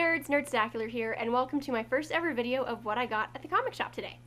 nerds, Nerdstacular here, and welcome to my first ever video of what I got at the comic shop today.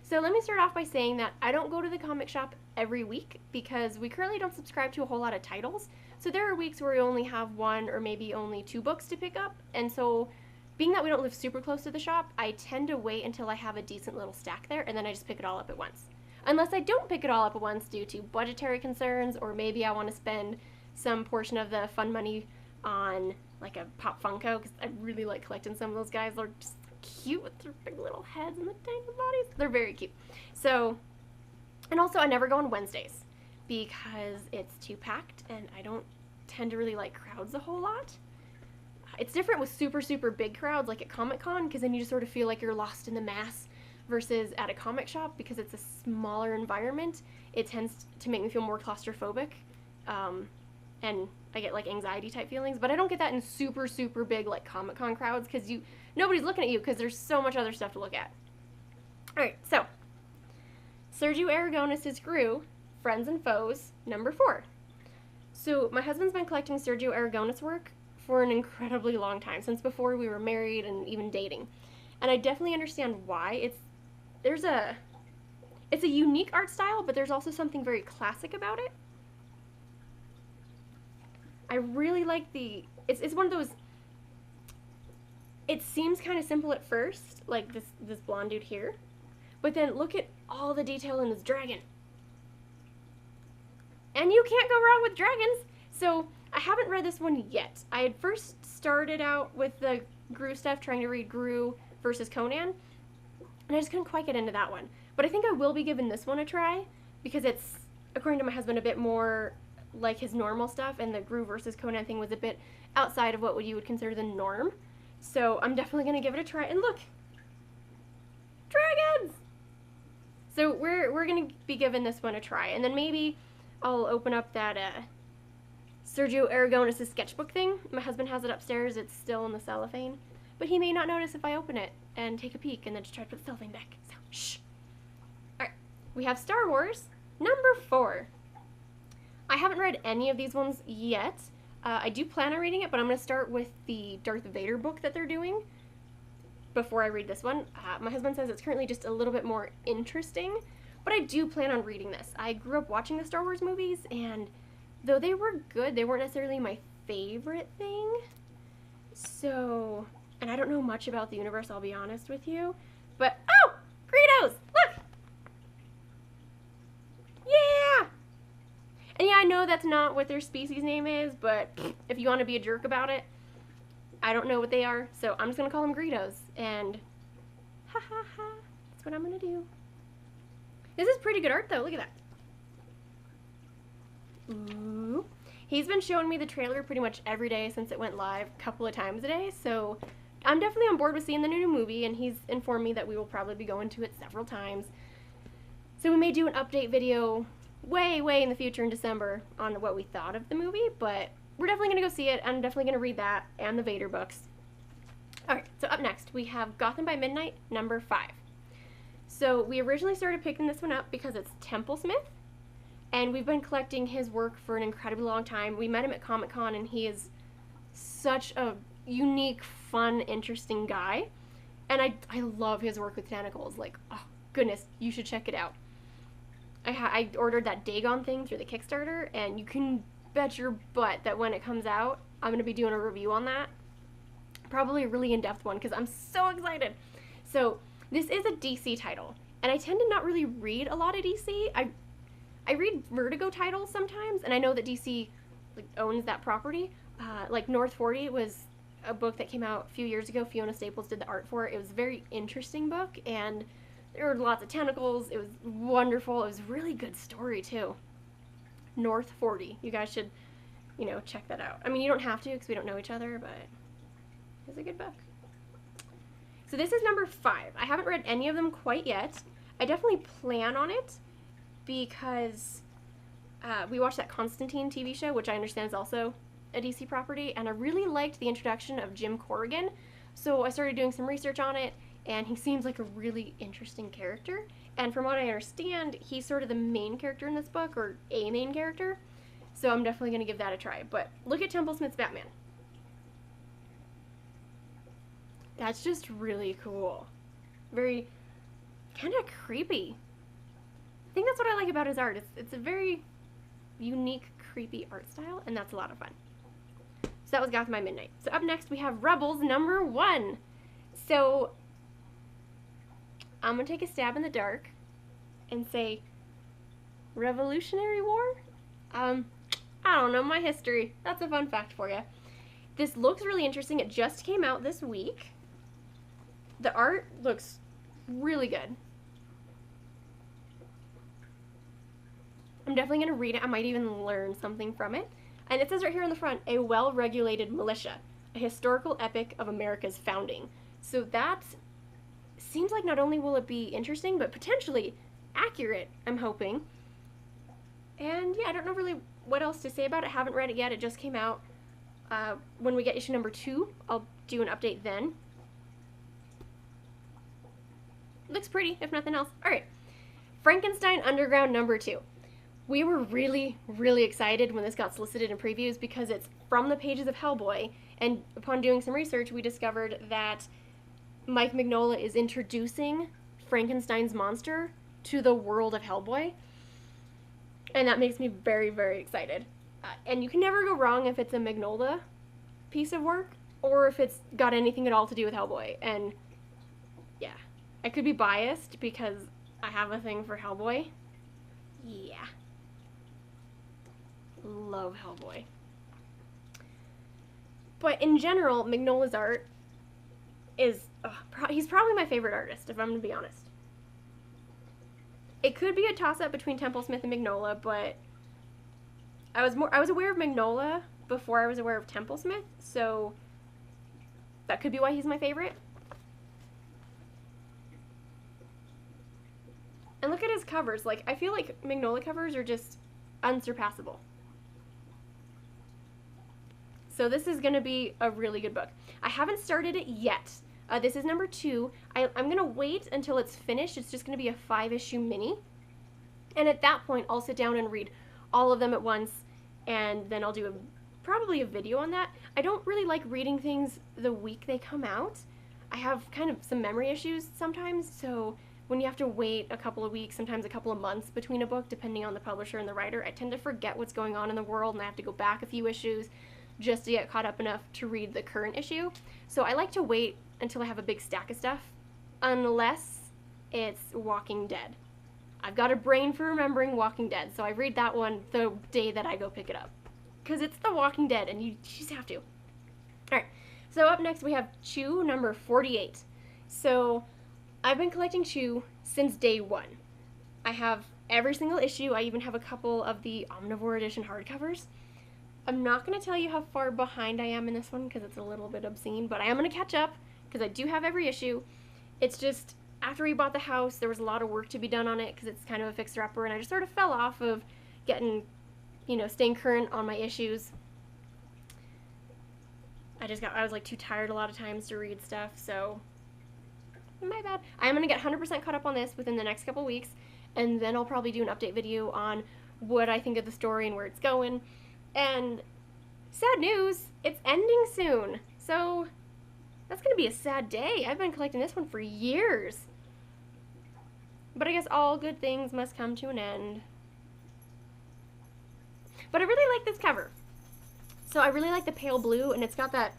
So let me start off by saying that I don't go to the comic shop every week because we currently don't subscribe to a whole lot of titles. So there are weeks where we only have one or maybe only two books to pick up, and so being that we don't live super close to the shop, I tend to wait until I have a decent little stack there, and then I just pick it all up at once. Unless I don't pick it all up at once due to budgetary concerns, or maybe I want to spend some portion of the fun money on like a Pop Funko, because I really like collecting some of those guys. They're just cute with their big little heads and the tiny bodies. They're very cute. So, and also I never go on Wednesdays because it's too packed and I don't tend to really like crowds a whole lot. It's different with super big crowds like at Comic-Con, because then you just sort of feel like you're lost in the mass, versus at a comic shop because it's a smaller environment. It tends to make me feel more claustrophobic. And I get like anxiety type feelings, but I don't get that in super big like Comic-Con crowds because nobody's looking at you because there's so much other stuff to look at. Alright, so Sergio Aragones' Gru, Friends and Foes, number 4. So my husband's been collecting Sergio Aragones work for an incredibly long time, since before we were married and even dating. And I definitely understand why. It's a unique art style, but there's also something very classic about it. I really like it's one of those, it seems kind of simple at first, like this blonde dude here, but then look at all the detail in this dragon. And you can't go wrong with dragons. So I haven't read this one yet. I had first started out with the Gru stuff, trying to read Gru versus Conan, and I just couldn't quite get into that one. But I think I will be giving this one a try, because it's, according to my husband, a bit more like his normal stuff, and the Gru versus Conan thing was a bit outside of what you would consider the norm. So I'm definitely going to give it a try. And look! Dragons! So we're going to be giving this one a try. And then maybe I'll open up that Sergio Aragones' sketchbook thing. My husband has it upstairs. It's still in the cellophane. But he may not notice if I open it and take a peek and then just try to put the cellophane back. So, shh! Alright, we have Star Wars, number 4. I haven't read any of these ones yet. I do plan on reading it, but I'm going to start with the Darth Vader book that they're doing before I read this one. My husband says it's currently just a little bit more interesting, but I do plan on reading this. I grew up watching the Star Wars movies, and though they were good, they weren't necessarily my favorite thing. So, and I don't know much about the universe, I'll be honest with you, but, oh! Greedos! Look! Yeah! And yeah, I know that's not what their species name is, but if you want to be a jerk about it, I don't know what they are, so I'm just going to call them Greedos, and ha ha ha, that's what I'm going to do. This is pretty good art though, look at that. Ooh. He's been showing me the trailer pretty much every day since it went live a couple of times a day, so I'm definitely on board with seeing the new movie, and he's informed me that we will probably be going to it several times. So we may do an update video way in the future in December on what we thought of the movie, but we're definitely going to go see it. I'm definitely going to read that and the Vader books. Alright, so up next we have Gotham by Midnight, number 5. So we originally started picking this one up because it's Temple Smith, and we've been collecting his work for an incredibly long time. We met him at Comic-Con, and he is such a unique, fun, interesting guy, and I love his work with tentacles. Like, oh goodness, you should check it out. I ordered that Dagon thing through the Kickstarter, and you can bet your butt that when it comes out, I'm going to be doing a review on that. Probably a really in-depth one, because I'm so excited. So, this is a DC title, and I tend to not really read a lot of DC. I read Vertigo titles sometimes, and I know that DC owns that property. Like North 40 was a book that came out a few years ago. Fiona Staples did the art for it. It was a very interesting book, and there were lots of tentacles. It was wonderful. It was a really good story, too. North 40. You guys should, check that out. I mean, you don't have to because we don't know each other, but it's a good book. So this is number 5. I haven't read any of them quite yet. I definitely plan on it because we watched that Constantine TV show, which I understand is also a DC property, and I really liked the introduction of Jim Corrigan. So I started doing some research on it, and he seems like a really interesting character. And from what I understand, he's sort of the main character in this book, or a main character. So I'm definitely going to give that a try. But look at Temple Smith's Batman. That's just really cool. Very kind of creepy. I think that's what I like about his art. It's a very unique, creepy art style, and that's a lot of fun. So that was Gotham by Midnight. So up next we have Rebels #1. So I'm going to take a stab in the dark and say Revolutionary War? I don't know my history. That's a fun fact for you. This looks really interesting. It just came out this week. The art looks really good. I'm definitely going to read it. I might even learn something from it. And it says right here on the front, a well-regulated militia, a historical epic of America's founding. So that seems like not only will it be interesting, but potentially accurate, I'm hoping. And yeah, I don't know really what else to say about it. I haven't read it yet. It just came out. When we get issue #2, I'll do an update then. Looks pretty, if nothing else. Alright, Frankenstein Underground #2. We were really, really excited when this got solicited in previews because it's from the pages of Hellboy, and upon doing some research, we discovered that Mike Mignola is introducing Frankenstein's monster to the world of Hellboy, and that makes me very, very excited. And you can never go wrong if it's a Mignola piece of work, or if it's got anything at all to do with Hellboy, and yeah. I could be biased because I have a thing for Hellboy. Yeah. Love Hellboy. But in general, Mignola's art is, he's probably my favorite artist, if I'm going to be honest. It could be a toss-up between Temple Smith and Mignola, but I was aware of Mignola before I was aware of Temple Smith, so that could be why he's my favorite. And look at his covers. Like, I feel like Mignola covers are just unsurpassable. So this is going to be a really good book. I haven't started it yet. This is #2. I'm going to wait until it's finished. It's just going to be a 5-issue mini. And at that point, I'll sit down and read all of them at once, and then I'll do probably a video on that. I don't really like reading things the week they come out. I have kind of some memory issues sometimes, so when you have to wait a couple of weeks, sometimes a couple of months between a book, depending on the publisher and the writer, I tend to forget what's going on in the world, and I have to go back a few issues just to get caught up enough to read the current issue. So I like to wait until I have a big stack of stuff, unless it's Walking Dead. I've got a brain for remembering Walking Dead, so I read that one the day that I go pick it up. Because it's The Walking Dead, and you just have to. Alright, so up next we have Chew #48. So I've been collecting Chew since day one. I have every single issue. I even have a couple of the Omnivore Edition hardcovers. I'm not going to tell you how far behind I am in this one because it's a little bit obscene, but I am going to catch up because I do have every issue. It's just, after we bought the house, there was a lot of work to be done on it because it's kind of a fixer-upper, and I just sort of fell off of getting, staying current on my issues. I was like too tired a lot of times to read stuff, so my bad. I am going to get 100% caught up on this within the next couple weeks, and then I'll probably do an update video on what I think of the story and where it's going. And sad news, it's ending soon. So that's going to be a sad day. I've been collecting this one for years. But I guess all good things must come to an end. But I really like this cover. So I really like the pale blue, and it's got that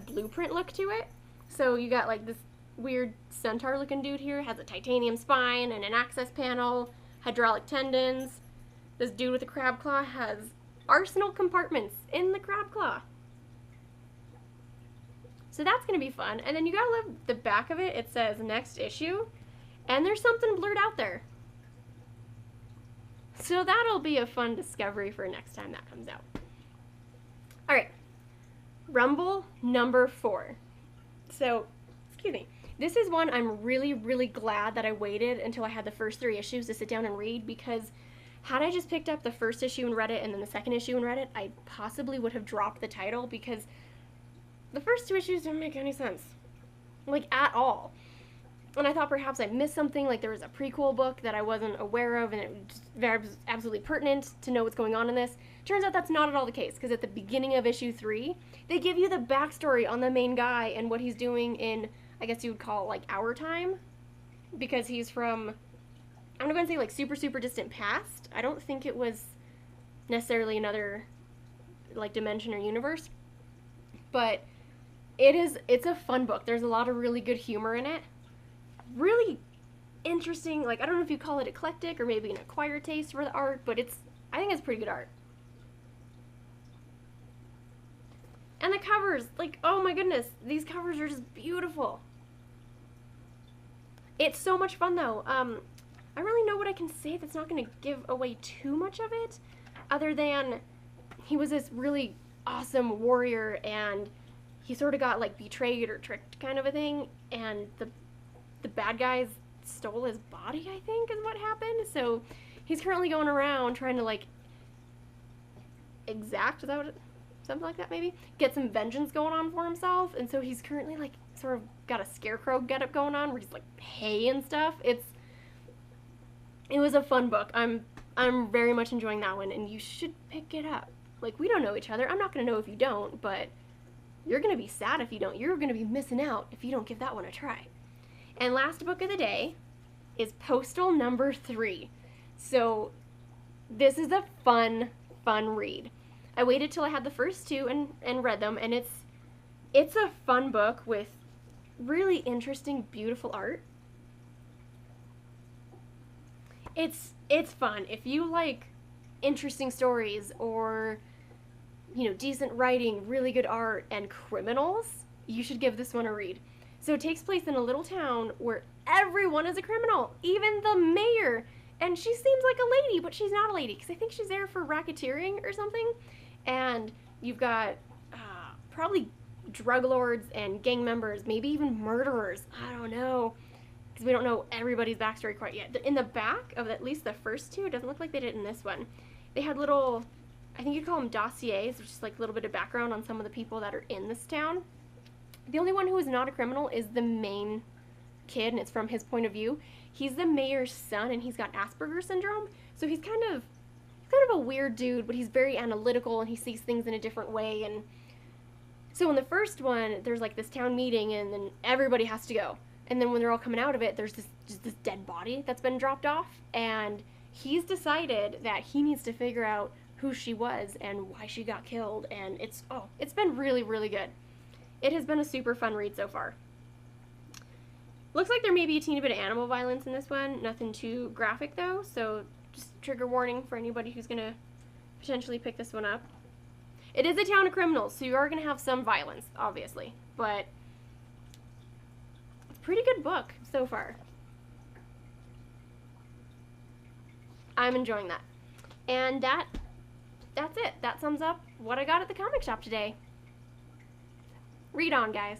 blueprint look to it. So you got like this weird centaur looking dude here, has a titanium spine and an access panel, hydraulic tendons. This dude with a crab claw has arsenal compartments in the crab claw. So that's going to be fun. And then you gotta love the back of it. It says next issue, and there's something blurred out there. So that'll be a fun discovery for next time that comes out. Alright, Rumble #4. So, excuse me. This is one I'm really, really glad that I waited until I had the first 3 issues to sit down and read, because had I just picked up the first issue and read it and then the second issue and read it, I possibly would have dropped the title, because the first 2 issues don't make any sense. Like, at all. And I thought perhaps I missed something, like there was a prequel book that I wasn't aware of, and it was just very absolutely pertinent to know what's going on in this. Turns out that's not at all the case, because at the beginning of issue 3, they give you the backstory on the main guy and what he's doing in, I guess you would call it, like, our time, because he's from, I'm not going to say, like, super, super distant past. I don't think it was necessarily another, like, dimension or universe, but it's a fun book. There's a lot of really good humor in it. Really interesting, like, I don't know if you call it eclectic or maybe an acquired taste for the art, but I think it's pretty good art. And the covers, like, oh my goodness, these covers are just beautiful. It's so much fun, though. I don't really know what I can say that's not going to give away too much of it, other than he was this really awesome warrior, and he sort of got, like, betrayed or tricked kind of a thing, and the bad guys stole his body, I think, is what happened. So he's currently going around trying to, like, exact, is that what it, something like that maybe? Get some vengeance going on for himself. And so he's currently, like, sort of got a scarecrow getup going on where he's, like, hay and stuff. It was a fun book. I'm very much enjoying that one, and you should pick it up. Like, we don't know each other. I'm not going to know if you don't, but you're going to be sad if you don't. You're going to be missing out if you don't give that one a try. And last book of the day is Postal #3. So this is a fun read. I waited till I had the first 2 and read them, and it's a fun book with really interesting, beautiful art. It's fun. If you like interesting stories or, you know, decent writing, really good art, and criminals, you should give this one a read. So it takes place in a little town where everyone is a criminal, even the mayor. And she seems like a lady, but she's not a lady, because I think she's there for racketeering or something. And you've got probably drug lords and gang members, maybe even murderers. I don't know, because we don't know everybody's backstory quite yet. In the back of at least the first 2, it doesn't look like they did in this one. They had little, I think you'd call them dossiers, which is like a little bit of background on some of the people that are in this town. The only one who is not a criminal is the main kid, and it's from his point of view. He's the mayor's son, and he's got Asperger's syndrome, so he's kind of a weird dude, but he's very analytical, and he sees things in a different way. And so in the first one, there's like this town meeting, and then everybody has to go. And then when they're all coming out of it, there's just this dead body that's been dropped off, and he's decided that he needs to figure out who she was and why she got killed, and it's been really, really good. It has been a super fun read so far. Looks like there may be a teeny bit of animal violence in this one. Nothing too graphic, though, so just trigger warning for anybody who's going to potentially pick this one up. It is a town of criminals, so you are going to have some violence, obviously, but it's a pretty good book so far. I'm enjoying that. And that's it. That sums up what I got at the comic shop today. Read on, guys.